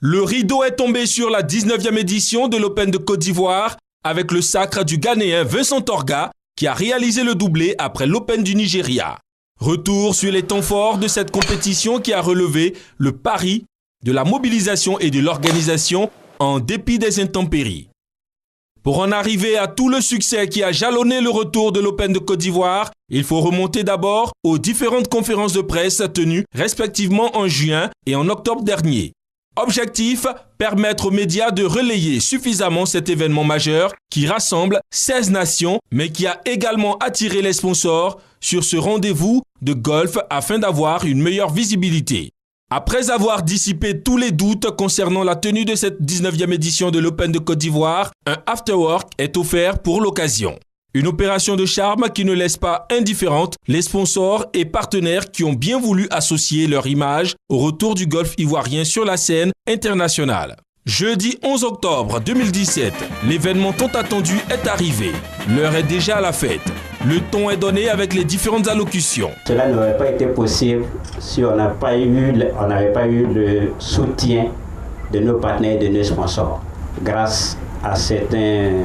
Le rideau est tombé sur la 19e édition de l'Open de Côte d'Ivoire avec le sacre du Ghanéen Vincent Torga qui a réalisé le doublé après l'Open du Nigeria. Retour sur les temps forts de cette compétition qui a relevé le pari de la mobilisation et de l'organisation en dépit des intempéries. Pour en arriver à tout le succès qui a jalonné le retour de l'Open de Côte d'Ivoire, il faut remonter d'abord aux différentes conférences de presse tenues respectivement en juin et en octobre dernier. Objectif, permettre aux médias de relayer suffisamment cet événement majeur qui rassemble 16 nations, mais qui a également attiré les sponsors sur ce rendez-vous de golf afin d'avoir une meilleure visibilité. Après avoir dissipé tous les doutes concernant la tenue de cette 19e édition de l'Open de Côte d'Ivoire, un afterwork est offert pour l'occasion. Une opération de charme qui ne laisse pas indifférente les sponsors et partenaires qui ont bien voulu associer leur image au retour du golf ivoirien sur la scène internationale. Jeudi 11 octobre 2017, l'événement tant attendu est arrivé. L'heure est déjà à la fête. Le ton est donné avec les différentes allocutions. Cela n'aurait pas été possible si on n'avait pas eu le soutien de nos partenaires et de nos sponsors. Grâce à certains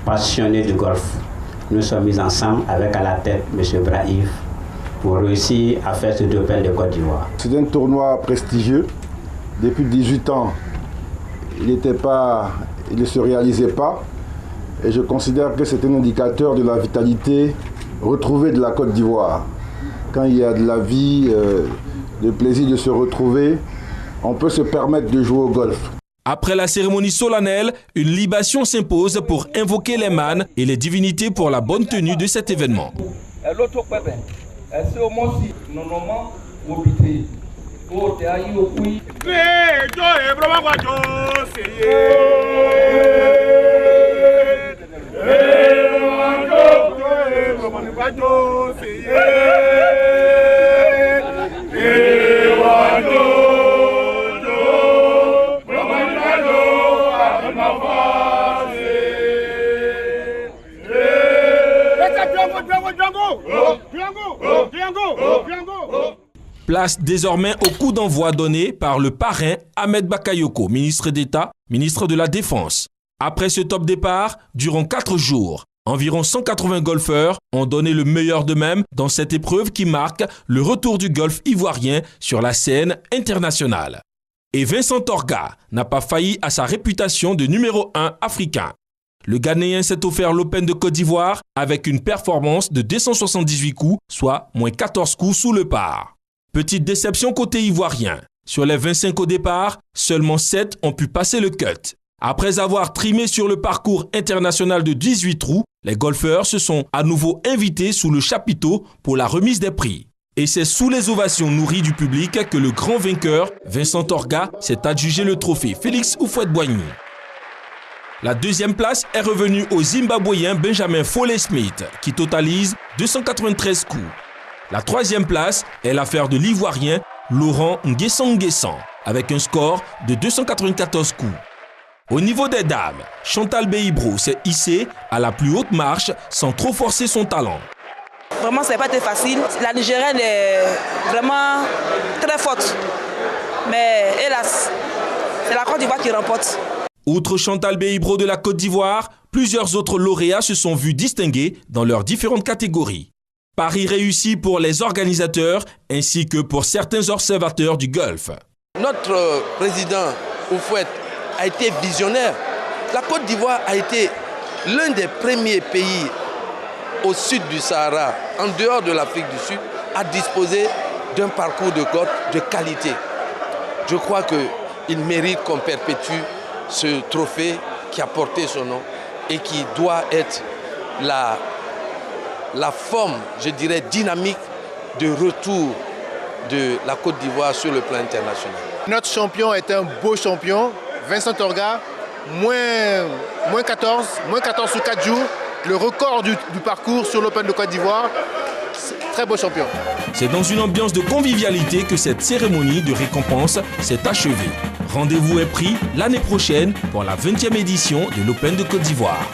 passionnés de golf, nous sommes mis ensemble avec à la tête M. Brahim pour réussir à faire ce Open de Côte d'Ivoire. C'est un tournoi prestigieux. Depuis 18 ans, il ne se réalisait pas. Et je considère que c'est un indicateur de la vitalité retrouvée de la Côte d'Ivoire. Quand il y a de la vie, le plaisir de se retrouver, on peut se permettre de jouer au golf. Après la cérémonie solennelle, une libation s'impose pour invoquer les mânes et les divinités pour la bonne tenue de cet événement. Place désormais au coup d'envoi donné par le parrain Ahmed Bakayoko, ministre d'État, ministre de la Défense. Après ce top départ, durant 4 jours, environ 180 golfeurs ont donné le meilleur d'eux-mêmes dans cette épreuve qui marque le retour du golf ivoirien sur la scène internationale. Et Vincent Torga n'a pas failli à sa réputation de numéro 1 africain. Le Ghanéen s'est offert l'Open de Côte d'Ivoire avec une performance de 278 coups, soit moins 14 coups sous le par. Petite déception côté ivoirien. Sur les 25 au départ, seulement 7 ont pu passer le cut. Après avoir trimé sur le parcours international de 18 trous, les golfeurs se sont à nouveau invités sous le chapiteau pour la remise des prix. Et c'est sous les ovations nourries du public que le grand vainqueur, Vincent Torga, s'est adjugé le trophée Félix Houphouët-Boigny. La deuxième place est revenue au Zimbabwéen Benjamin Foley-Smith, qui totalise 293 coups. La troisième place est l'affaire de l'Ivoirien Laurent Nguessan, avec un score de 294 coups. Au niveau des dames, Chantal Béhibro s'est hissée à la plus haute marche sans trop forcer son talent. Vraiment, ça n'a pas été facile. La Nigérienne est vraiment très forte. Mais hélas, c'est la Côte d'Ivoire qui remporte. Outre Chantal Béhibro de la Côte d'Ivoire, plusieurs autres lauréats se sont vus distingués dans leurs différentes catégories. Pari réussi pour les organisateurs ainsi que pour certains observateurs du golf. Notre président Houphouët a été visionnaire. La Côte d'Ivoire a été l'un des premiers pays au sud du Sahara, en dehors de l'Afrique du Sud, à disposer d'un parcours de golf de qualité. Je crois qu'il mérite qu'on perpétue ce trophée qui a porté son nom et qui doit être la forme, je dirais, dynamique de retour de la Côte d'Ivoire sur le plan international. Notre champion est un beau champion, Vincent Torga, moins 14 sur 4 jours, le record du parcours sur l'Open de Côte d'Ivoire. Très beau champion. C'est dans une ambiance de convivialité que cette cérémonie de récompense s'est achevée. Rendez-vous est pris l'année prochaine pour la 20e édition de l'Open de Côte d'Ivoire.